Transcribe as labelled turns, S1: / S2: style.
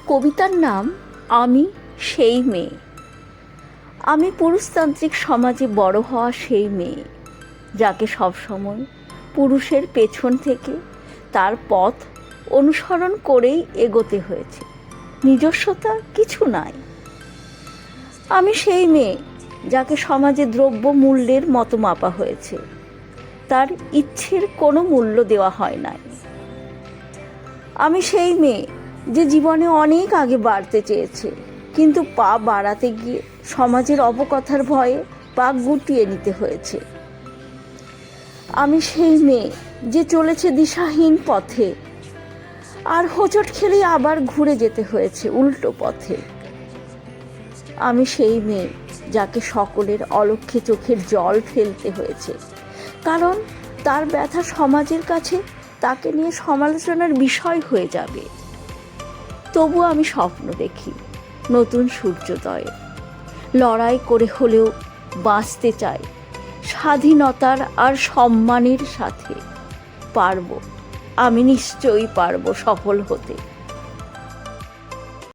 S1: কবিতার নাম আমি সেই মেয়ে। আমি পুরুষতান্ত্রিক সমাজে বড় হওয়া সেই মেয়ে, যাকে সবসময় পুরুষের পেছন থেকে তার পথ অনুসরণ করেই এগোতে হয়েছে, নিজস্বতা কিছু নাই। আমি সেই মেয়ে যাকে সমাজে দ্রব্য মূল্যের মতো মাপা হয়েছে, তার ইচ্ছের কোনো মূল্য দেওয়া হয় নাই। আমি সেই মেয়ে যে জীবনে অনেক আগে বাড়তে চেয়েছে, কিন্তু পা বাড়াতে গিয়ে সমাজের অপকথার ভয়ে পা গুটিয়ে নিতে হয়েছে। আমি সেই মেয়ে যে চলেছে দিশাহীন পথে, আর হোঁচট খেলেই আবার ঘুরে যেতে হয়েছে উল্টো পথে। আমি সেই মেয়ে যাকে সকলের অলক্ষ্যে চোখের জল ফেলতে হয়েছে, কারণ তার ব্যথা সমাজের কাছে তাকে নিয়ে সমালোচনার বিষয় হয়ে যাবে। তবু আমি স্বপ্ন দেখি নতুন সূর্যোদয়ে, লড়াই করে হলেও বাঁচতে চাই স্বাধীনতার আর সম্মানের সাথে। পারবো, আমি নিশ্চয়ই পারবো সফল হতে।